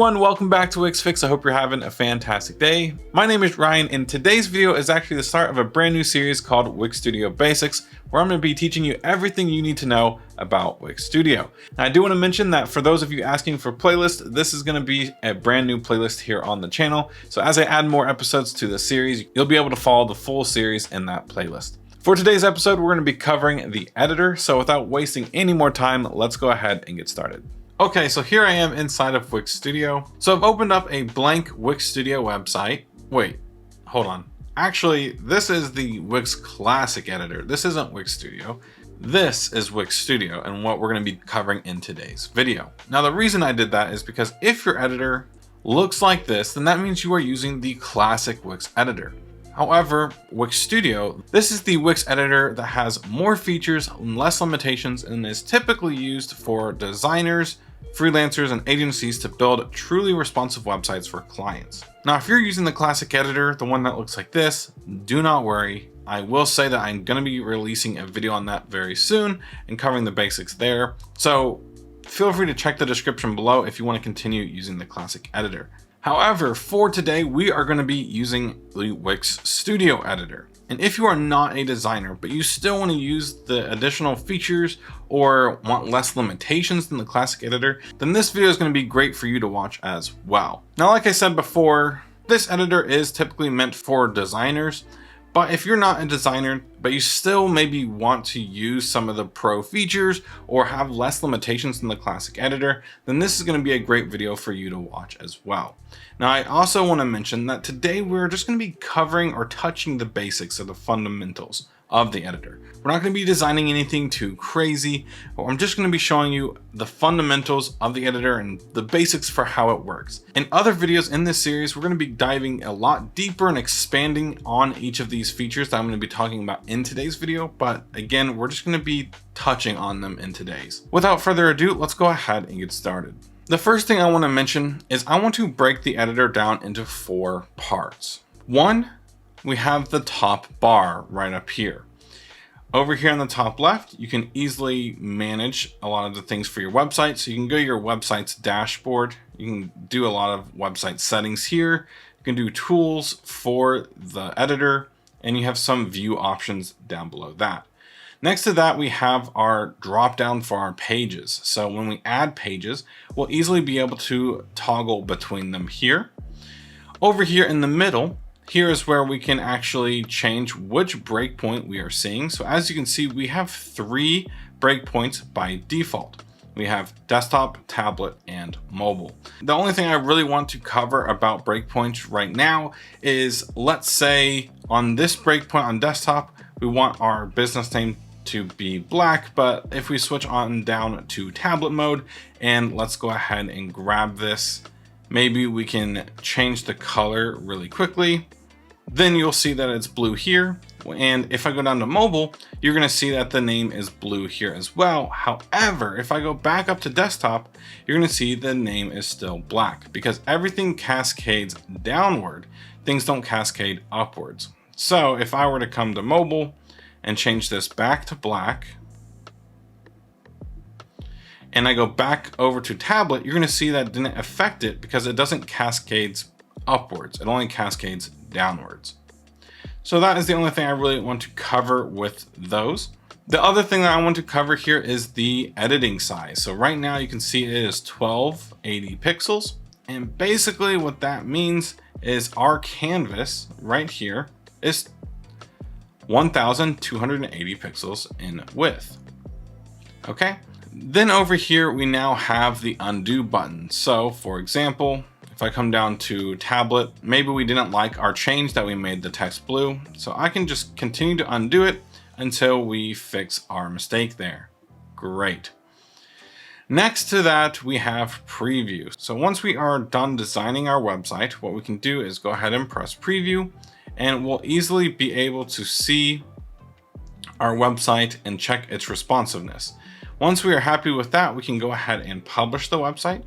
everyone, welcome back to Wix Fix. I hope you're having a fantastic day. My name is Ryan, and today's video is actually the start of a brand new series called Wix Studio Basics, where I'm going to be teaching you everything you need to know about Wix Studio. Now, I do want to mention that for those of you asking for playlists, this is going to be a brand new playlist here on the channel. So as I add more episodes to the series, you'll be able to follow the full series in that playlist. For today's episode, we're going to be covering the editor. So without wasting any more time, let's go ahead and get started. Okay, so here I am inside of Wix Studio. So I've opened up a blank Wix Studio website. Wait, hold on. Actually, this is the Wix Classic editor. This isn't Wix Studio. This is Wix Studio and what we're going to be covering in today's video. Now, the reason I did that is because if your editor looks like this, then that means you are using the classic Wix editor. However, Wix Studio, this is the Wix editor that has more features and less limitations and is typically used for designers, freelancers, and agencies to build truly responsive websites for clients. Now, if you're using the classic editor, the one that looks like this, do not worry. I will say that I'm going to be releasing a video on that very soon and covering the basics there. So feel free to check the description below if you want to continue using the classic editor. However, for today, we are going to be using the Wix Studio editor. And if you are not a designer, but you still want to use the additional features or want less limitations than the classic editor, then this video is going to be great for you to watch as well. Now, like I said before, this editor is typically meant for designers. But if you're not a designer, but you still maybe want to use some of the pro features or have less limitations than the classic editor, then this is going to be a great video for you to watch as well. Now, I also want to mention that today we're just going to be covering or touching the basics of the fundamentals of the editor. We're not going to be designing anything too crazy, but I'm just going to be showing you the fundamentals of the editor and the basics for how it works. In other videos in this series, we're going to be diving a lot deeper and expanding on each of these features that I'm going to be talking about in today's video. But again, we're just going to be touching on them in today's. Without further ado, let's go ahead and get started. The first thing I want to mention is I want to break the editor down into 4 parts. 1, we have the top bar right up here. Over here on the top left, you can easily manage a lot of the things for your website. So you can go to your website's dashboard. You can do a lot of website settings here. You can do tools for the editor, and you have some view options down below that. Next to that, we have our drop down for our pages. So when we add pages, we'll easily be able to toggle between them here. Over here in the middle, here is where we can actually change which breakpoint we are seeing. So as you can see, we have 3 breakpoints by default. We have desktop, tablet, and mobile. The only thing I really want to cover about breakpoints right now is, let's say on this breakpoint on desktop, we want our business name to be black, but if we switch on down to tablet mode, and let's go ahead and grab this, maybe we can change the color really quickly. Then you'll see that it's blue here. And if I go down to mobile, you're going to see that the name is blue here as well. However, if I go back up to desktop, you're going to see the name is still black because everything cascades downward. Things don't cascade upwards. So if I were to come to mobile and change this back to black, and I go back over to tablet, you're going to see that it didn't affect it because it doesn't cascade upwards. It only cascades downwards. So that is the only thing I really want to cover with those. The other thing that I want to cover here is the editing size. So right now you can see it is 1280 pixels. And basically what that means is our canvas right here is 1280 pixels in width. Okay. Then over here, we now have the undo button. So for example, if I come down to tablet, maybe we didn't like our change that we made the text blue. So I can just continue to undo it until we fix our mistake there. Great. Next to that, we have preview. So once we are done designing our website, what we can do is go ahead and press preview, and we'll easily be able to see our website and check its responsiveness. Once we are happy with that, we can go ahead and publish the website.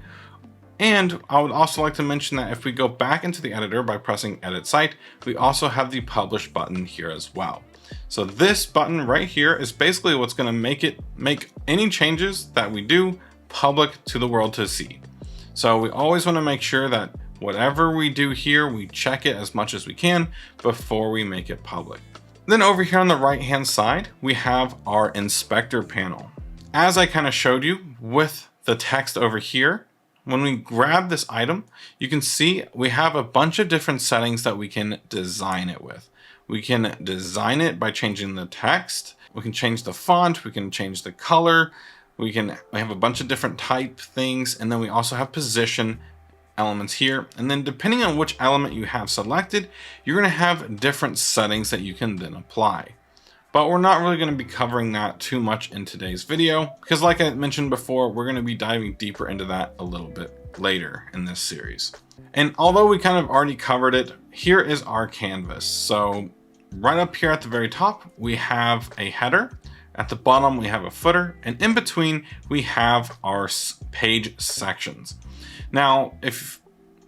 And I would also like to mention that if we go back into the editor by pressing edit site, we also have the publish button here as well. So this button right here is basically what's going to make any changes that we do public to the world to see. So we always want to make sure that whatever we do here, we check it as much as we can before we make it public. Then over here on the right hand side, we have our inspector panel. As I kind of showed you with the text over here, when we grab this item, you can see we have a bunch of different settings that we can design it with. We can design it by changing the text. We can change the font. We can change the color. We have a bunch of different type things. And then we also have position elements here. And then depending on which element you have selected, you're going to have different settings that you can then apply. But we're not really going to be covering that too much in today's video, because like I mentioned before, we're going to be diving deeper into that a little bit later in this series. And although we kind of already covered it, here is our canvas. So right up here at the very top, we have a header. At the bottom, we have a footer, and in between, we have our page sections. Now, if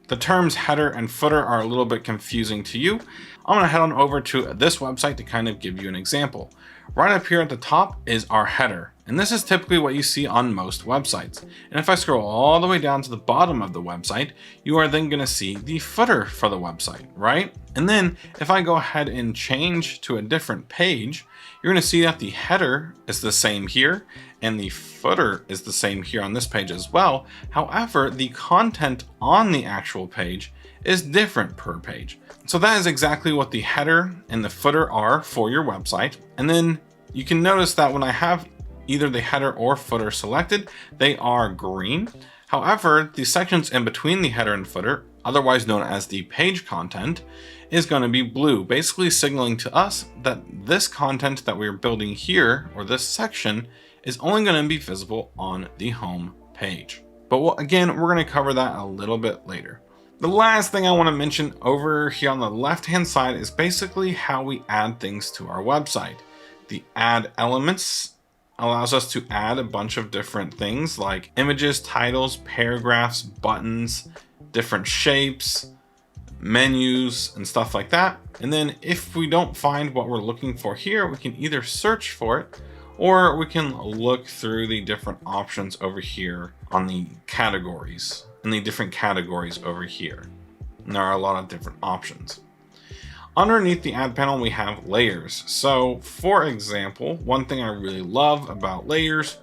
the terms header and footer are a little bit confusing to you, I'm gonna head on over to this website to kind of give you an example. Right up here at the top is our header, and this is typically what you see on most websites. And if I scroll all the way down to the bottom of the website, you are then gonna see the footer for the website, right? And then if I go ahead and change to a different page, you're gonna see that the header is the same here, and the footer is the same here on this page as well. However, the content on the actual page is different per page. So that is exactly what the header and the footer are for your website. And then you can notice that when I have either the header or footer selected, they are green. However, the sections in between the header and footer, otherwise known as the page content, is going to be blue, basically signaling to us that this content that we're building here, or this section, is only going to be visible on the home page. But again, we're going to cover that a little bit later. The last thing I want to mention over here on the left hand side is basically how we add things to our website. The add elements allows us to add a bunch of different things like images, titles, paragraphs, buttons, different shapes, menus, and stuff like that. And then if we don't find what we're looking for here, we can either search for it, or we can look through the different options over here on the categories, and the different categories over here. And there are a lot of different options. Underneath the add panel, we have layers. So for example, one thing I really love about layers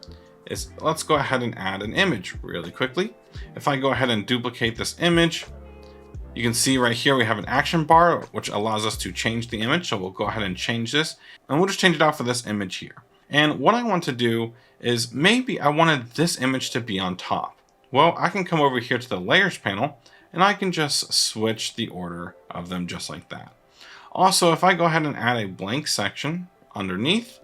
is, let's go ahead and add an image really quickly. If I go ahead and duplicate this image, you can see right here we have an action bar, which allows us to change the image. So we'll go ahead and change this, and we'll just change it out for this image here. And what I want to do is, maybe I wanted this image to be on top. Well, I can come over here to the layers panel, and I can just switch the order of them just like that. Also, if I go ahead and add a blank section underneath,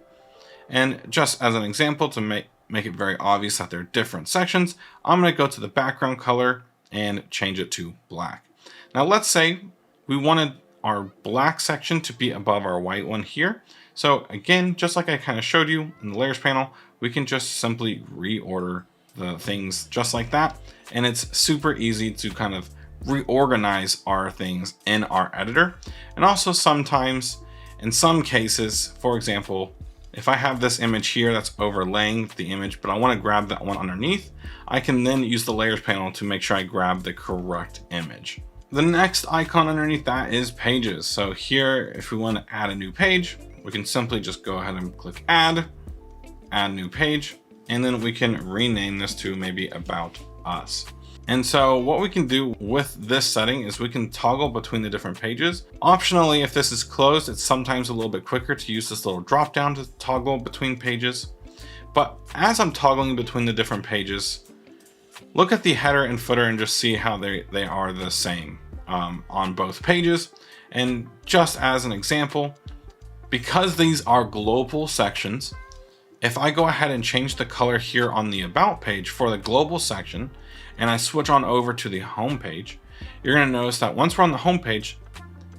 and just as an example to make it very obvious that they're different sections, I'm going to go to the background color and change it to black. Now let's say we wanted our black section to be above our white one here. So again, just like I kind of showed you in the layers panel, we can just simply reorder the things just like that. And it's super easy to kind of reorganize our things in our editor. And also sometimes, in some cases, for example, if I have this image here that's overlaying the image, but I want to grab that one underneath, I can then use the layers panel to make sure I grab the correct image. The next icon underneath that is pages. So here, if we want to add a new page, we can simply just go ahead and click add new page, and then we can rename this to maybe about us. And so what we can do with this setting is we can toggle between the different pages. Optionally, if this is closed, it's sometimes a little bit quicker to use this little drop down to toggle between pages. But as I'm toggling between the different pages, look at the header and footer and just see how they are the same on both pages. And just as an example, because these are global sections, if I go ahead and change the color here on the about page for the global section, and I switch on over to the home page, you're going to notice that once we're on the home page,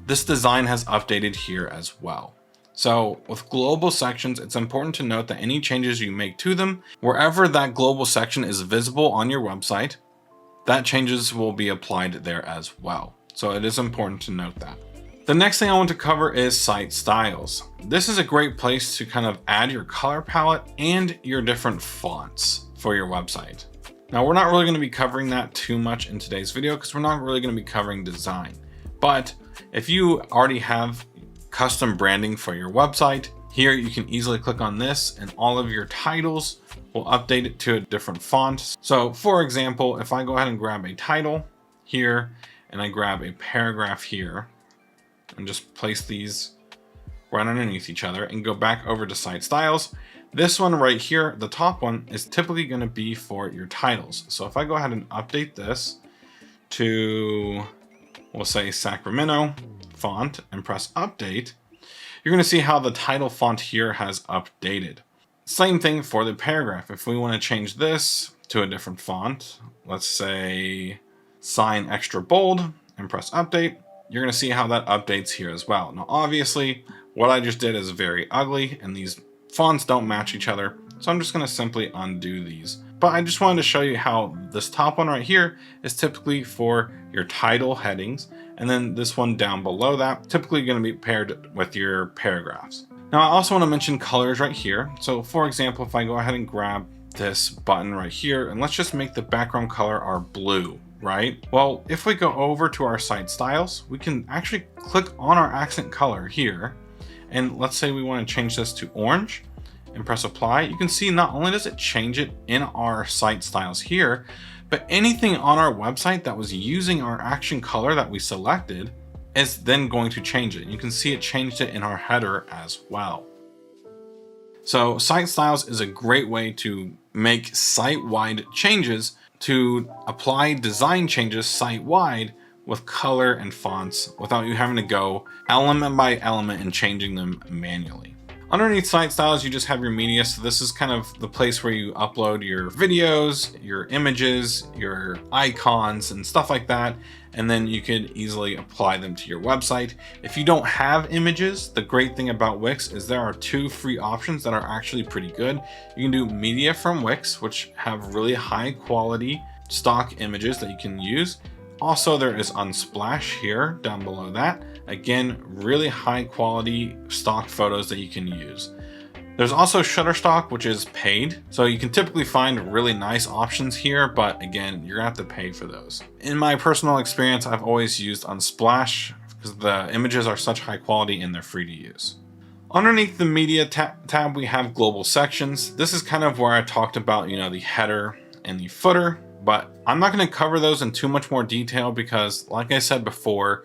this design has updated here as well. So with global sections, it's important to note that any changes you make to them, wherever that global section is visible on your website, that changes will be applied there as well. So it is important to note that. The next thing I want to cover is site styles. This is a great place to kind of add your color palette and your different fonts for your website. Now, we're not really going to be covering that too much in today's video because we're not really going to be covering design. But if you already have custom branding for your website, here you can easily click on this and all of your titles will update it to a different font. So for example, if I go ahead and grab a title here and I grab a paragraph here and just place these right underneath each other and go back over to site styles, this one right here, the top one, is typically going to be for your titles. So if I go ahead and update this to, we'll say Sacramento font and press update, you're going to see how the title font here has updated. Same thing for the paragraph. If we want to change this to a different font, let's say Sign Extra Bold and press update, you're going to see how that updates here as well. Now, obviously, what I just did is very ugly and these fonts don't match each other. So I'm just going to simply undo these. But I just wanted to show you how this top one right here is typically for your title headings. And then this one down below that, typically going to be paired with your paragraphs. Now, I also want to mention colors right here. So for example, if I go ahead and grab this button right here, and let's just make the background color our blue, right? Well, if we go over to our site styles, we can actually click on our accent color here. And let's say we want to change this to orange and press apply. You can see not only does it change it in our site styles here, but anything on our website that was using our action color that we selected is then going to change it. You can see it changed it in our header as well. So site styles is a great way to make site-wide changes, to apply design changes site-wide with color and fonts without you having to go element by element and changing them manually. Underneath site styles, you just have your media. So this is kind of the place where you upload your videos, your images, your icons and stuff like that. And then you could easily apply them to your website. If you don't have images, the great thing about Wix is there are 2 free options that are actually pretty good. You can do media from Wix, which have really high quality stock images that you can use. Also, there is Unsplash here down below that. Again, really high quality stock photos that you can use. There's also Shutterstock, which is paid. So you can typically find really nice options here, but again, you're gonna have to pay for those. In my personal experience, I've always used Unsplash because the images are such high quality and they're free to use. Underneath the media tab, we have global sections. This is kind of where I talked about, the header and the footer, but I'm not going to cover those in too much more detail because, like I said before,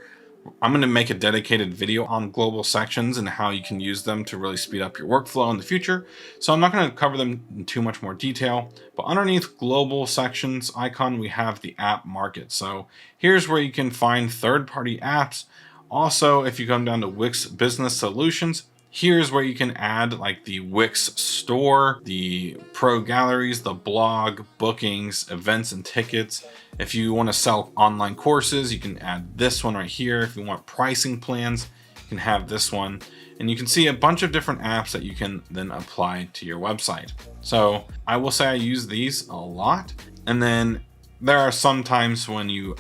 I'm going to make a dedicated video on global sections and how you can use them to really speed up your workflow in the future. So I'm not going to cover them in too much more detail, but underneath global sections icon, we have the app market. So here's where you can find third-party apps. Also, if you come down to Wix Business Solutions, here's where you can add like the Wix store, the pro galleries, the blog, bookings, events and tickets. If you want to sell online courses, you can add this one right here. If you want pricing plans, you can have this one. And you can see a bunch of different apps that you can then apply to your website. So I will say I use these a lot. And then there are some times when you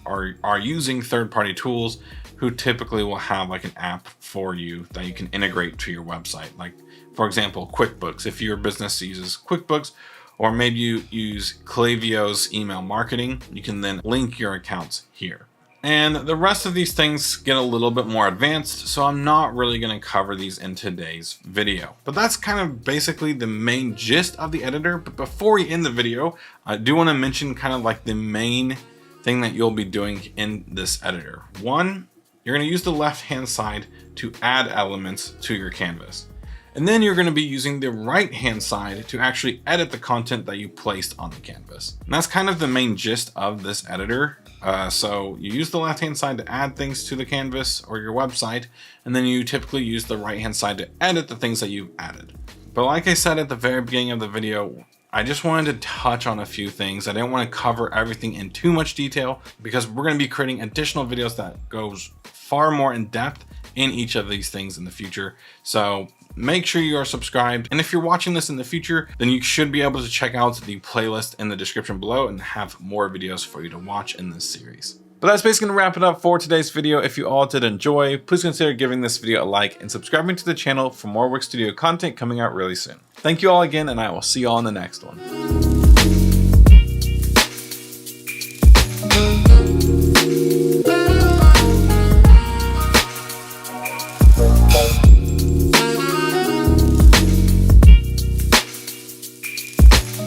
are using third-party tools who typically will have like an app for you that you can integrate to your website. Like, for example, QuickBooks. If your business uses QuickBooks, or maybe you use Klaviyo's email marketing, you can then link your accounts here. And the rest of these things get a little bit more advanced, so I'm not really going to cover these in today's video. But that's kind of basically the main gist of the editor. But before we end the video, I do want to mention kind of like the main thing that you'll be doing in this editor. One, you're going to use the left-hand side to add elements to your canvas. And then you're going to be using the right-hand side to actually edit the content that you placed on the canvas. And that's kind of the main gist of this editor. So you use the left-hand side to add things to the canvas or your website, and then you typically use the right-hand side to edit the things that you've added. But like I said at the very beginning of the video, I just wanted to touch on a few things. I didn't want to cover everything in too much detail because we're going to be creating additional videos that goes far more in depth in each of these things in the future. So make sure you are subscribed. And if you're watching this in the future, then you should be able to check out the playlist in the description below and have more videos for you to watch in this series. But that's basically gonna wrap it up for today's video. If you all did enjoy, please consider giving this video a like and subscribing to the channel for more Wix Studio content coming out really soon. Thank you all again, and I will see you all in the next one.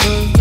Bye.